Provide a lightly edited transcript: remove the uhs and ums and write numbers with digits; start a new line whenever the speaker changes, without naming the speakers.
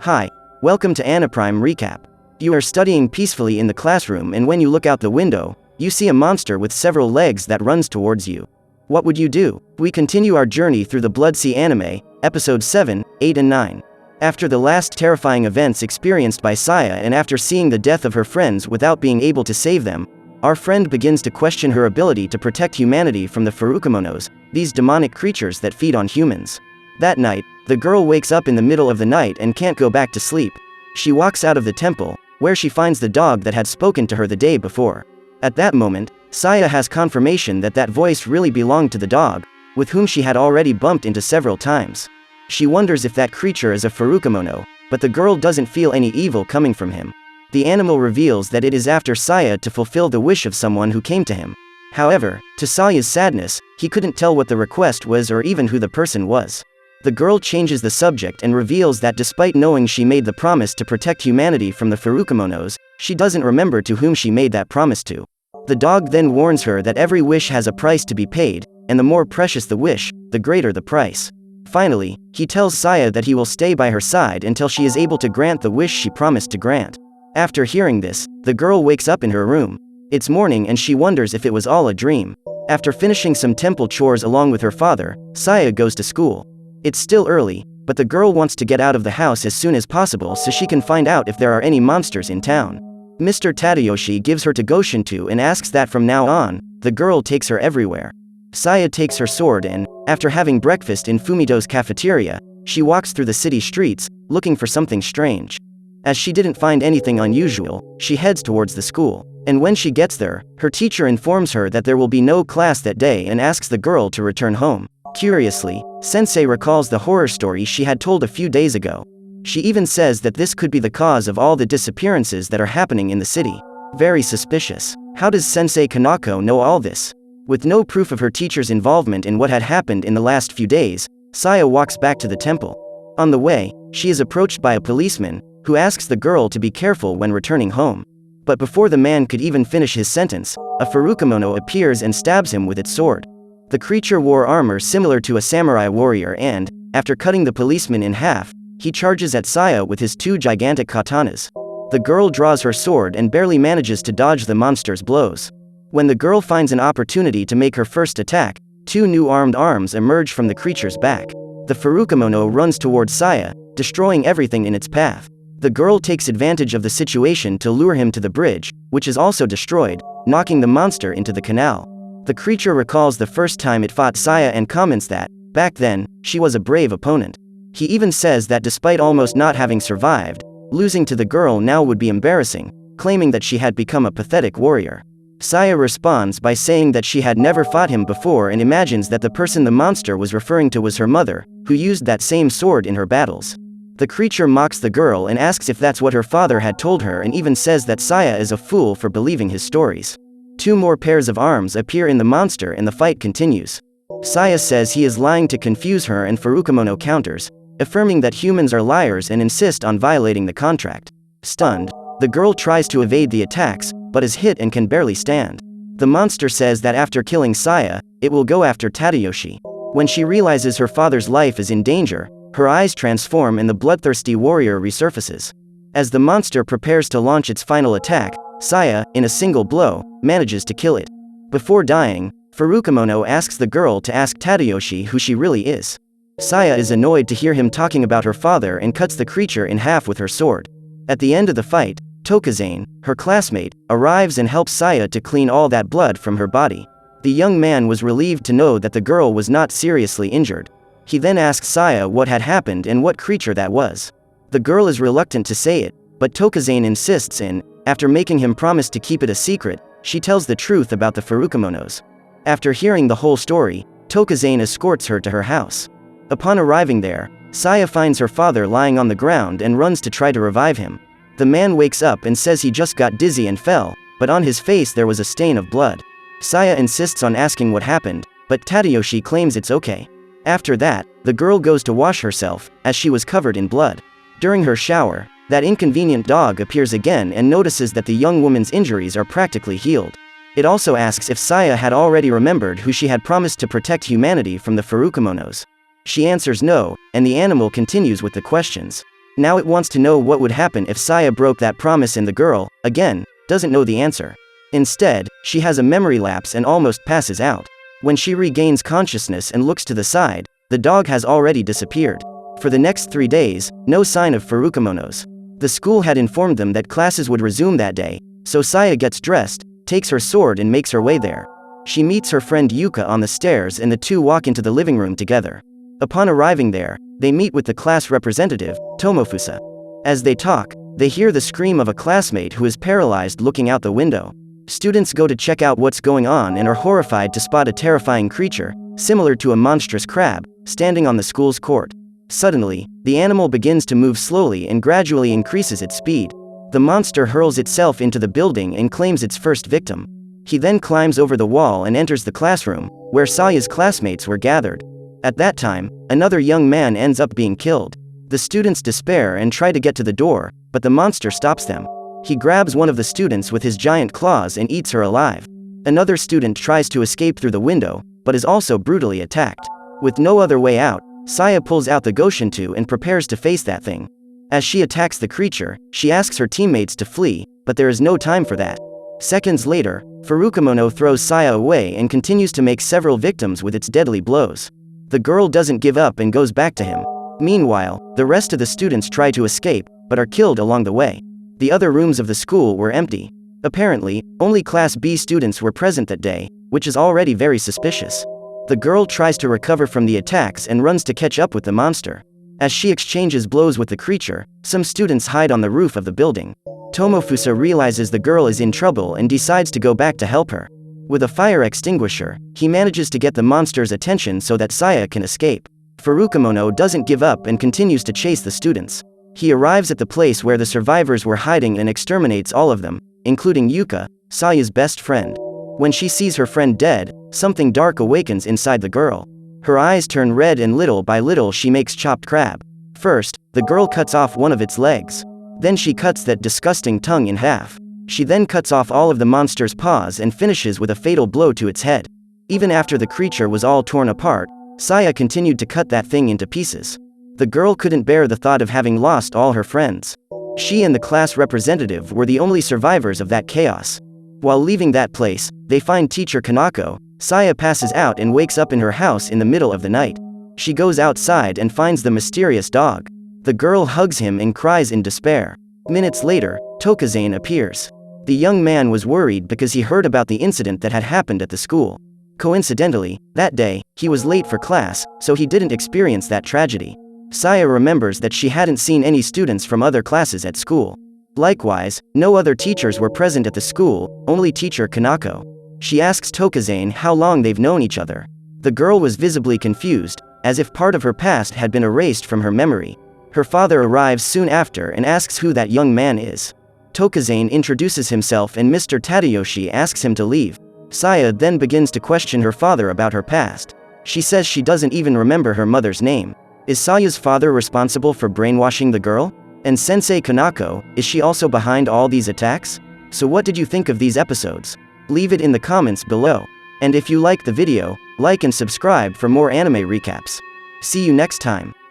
Hi, welcome to Anaprime Recap. You are studying peacefully in the classroom, and when you look out the window, you see a monster with several legs that runs towards you. What would you do? We continue our journey through the Blood Sea anime, episodes 7, 8 and 9. After the last terrifying events experienced by Saya and after seeing the death of her friends without being able to save them, our friend begins to question her ability to protect humanity from the Furukimonos, these demonic creatures that feed on humans. That night, the girl wakes up in the middle of the night and can't go back to sleep. She walks out of the temple, where she finds the dog that had spoken to her the day before. At that moment, Saya has confirmation that that voice really belonged to the dog, with whom she had already bumped into several times. She wonders if that creature is a Furukimono, but the girl doesn't feel any evil coming from him. The animal reveals that it is after Saya to fulfill the wish of someone who came to him. However, to Saya's sadness, he couldn't tell what the request was or even who the person was. The girl changes the subject and reveals that despite knowing she made the promise to protect humanity from the Furukimonos, she doesn't remember to whom she made that promise to. The dog then warns her that every wish has a price to be paid, and the more precious the wish, the greater the price. Finally, he tells Saya that he will stay by her side until she is able to grant the wish she promised to grant. After hearing this, the girl wakes up in her room. It's morning and she wonders if it was all a dream. After finishing some temple chores along with her father, Saya goes to school. It's still early, but the girl wants to get out of the house as soon as possible so she can find out if there are any monsters in town. Mr. Tadayoshi gives her to Goshinto and asks that from now on, the girl takes her everywhere. Saya takes her sword and, after having breakfast in Fumito's cafeteria, she walks through the city streets, looking for something strange. As she didn't find anything unusual, she heads towards the school. And when she gets there, her teacher informs her that there will be no class that day and asks the girl to return home. Curiously, Sensei recalls the horror story she had told a few days ago. She even says that this could be the cause of all the disappearances that are happening in the city. Very suspicious. How does Sensei Kanako know all this? With no proof of her teacher's involvement in what had happened in the last few days, Saya walks back to the temple. On the way, she is approached by a policeman, who asks the girl to be careful when returning home. But before the man could even finish his sentence, a Furukimono appears and stabs him with its sword. The creature wore armor similar to a samurai warrior and, after cutting the policeman in half, he charges at Saya with his two gigantic katanas. The girl draws her sword and barely manages to dodge the monster's blows. When the girl finds an opportunity to make her first attack, two new armed arms emerge from the creature's back. The Furukimono runs towards Saya, destroying everything in its path. The girl takes advantage of the situation to lure him to the bridge, which is also destroyed, knocking the monster into the canal. The creature recalls the first time it fought Saya and comments that, back then, she was a brave opponent. He even says that despite almost not having survived, losing to the girl now would be embarrassing, claiming that she had become a pathetic warrior. Saya responds by saying that she had never fought him before and imagines that the person the monster was referring to was her mother, who used that same sword in her battles. The creature mocks the girl and asks if that's what her father had told her and even says that Saya is a fool for believing his stories. Two more pairs of arms appear in the monster and the fight continues. Saya says he is lying to confuse her and Furukimono counters, affirming that humans are liars and insist on violating the contract. Stunned, the girl tries to evade the attacks, but is hit and can barely stand. The monster says that after killing Saya, it will go after Tadayoshi. When she realizes her father's life is in danger, her eyes transform and the bloodthirsty warrior resurfaces. As the monster prepares to launch its final attack, Saya, in a single blow, manages to kill it. Before dying, Furukimono asks the girl to ask Tadayoshi who she really is. Saya is annoyed to hear him talking about her father and cuts the creature in half with her sword. At the end of the fight, Tokazane, her classmate, arrives and helps Saya to clean all that blood from her body. The young man was relieved to know that the girl was not seriously injured. He then asks Saya what had happened and what creature that was. The girl is reluctant to say it, but Tokazane insists and, after making him promise to keep it a secret, she tells the truth about the Furukimonos. After hearing the whole story, Tokazane escorts her to her house. Upon arriving there, Saya finds her father lying on the ground and runs to try to revive him. The man wakes up and says he just got dizzy and fell, but on his face there was a stain of blood. Saya insists on asking what happened, but Tadayoshi claims it's okay. After that, the girl goes to wash herself, as she was covered in blood. During her shower, that inconvenient dog appears again and notices that the young woman's injuries are practically healed. It also asks if Saya had already remembered who she had promised to protect humanity from the Furukimonos. She answers no, and the animal continues with the questions. Now it wants to know what would happen if Saya broke that promise, and the girl, again, doesn't know the answer. Instead, she has a memory lapse and almost passes out. When she regains consciousness and looks to the side, the dog has already disappeared. For the next 3 days, no sign of Furukimonos. The school had informed them that classes would resume that day, so Saya gets dressed, takes her sword and makes her way there. She meets her friend Yuka on the stairs and the two walk into the living room together. Upon arriving there, they meet with the class representative, Tomofusa. As they talk, they hear the scream of a classmate who is paralyzed looking out the window. Students go to check out what's going on and are horrified to spot a terrifying creature, similar to a monstrous crab, standing on the school's court. Suddenly, the animal begins to move slowly and gradually increases its speed. The monster hurls itself into the building and claims its first victim. He then climbs over the wall and enters the classroom, where Saya's classmates were gathered. At that time, another young man ends up being killed. The students despair and try to get to the door, but the monster stops them. He grabs one of the students with his giant claws and eats her alive. Another student tries to escape through the window, but is also brutally attacked. With no other way out, Saya pulls out the Goshintu and prepares to face that thing. As she attacks the creature, she asks her teammates to flee, but there is no time for that. Seconds later, Furukimono throws Saya away and continues to make several victims with its deadly blows. The girl doesn't give up and goes back to him. Meanwhile, the rest of the students try to escape, but are killed along the way. The other rooms of the school were empty. Apparently, only Class B students were present that day, which is already very suspicious. The girl tries to recover from the attacks and runs to catch up with the monster. As she exchanges blows with the creature, some students hide on the roof of the building. Tomofusa realizes the girl is in trouble and decides to go back to help her. With a fire extinguisher, he manages to get the monster's attention so that Saya can escape. Furukimono doesn't give up and continues to chase the students. He arrives at the place where the survivors were hiding and exterminates all of them, including Yuka, Saya's best friend. When she sees her friend dead, something dark awakens inside the girl. Her eyes turn red and little by little she makes chopped crab. First, the girl cuts off one of its legs. Then she cuts that disgusting tongue in half. She then cuts off all of the monster's paws and finishes with a fatal blow to its head. Even after the creature was all torn apart, Saya continued to cut that thing into pieces. The girl couldn't bear the thought of having lost all her friends. She and the class representative were the only survivors of that chaos. While leaving that place, they find teacher Kanako. Saya passes out and wakes up in her house in the middle of the night. She goes outside and finds the mysterious dog. The girl hugs him and cries in despair. Minutes later, Tokazane appears. The young man was worried because he heard about the incident that had happened at the school. Coincidentally, that day, he was late for class, so he didn't experience that tragedy. Saya remembers that she hadn't seen any students from other classes at school. Likewise, no other teachers were present at the school, only teacher Kanako. She asks Tokazane how long they've known each other. The girl was visibly confused, as if part of her past had been erased from her memory. Her father arrives soon after and asks who that young man is. Tokazane introduces himself and Mr. Tadayoshi asks him to leave. Saya then begins to question her father about her past. She says she doesn't even remember her mother's name. Is Saya's father responsible for brainwashing the girl? And Sensei Kanako, is she also behind all these attacks? So what did you think of these episodes? Leave it in the comments below. And if you liked the video, like and subscribe for more anime recaps. See you next time.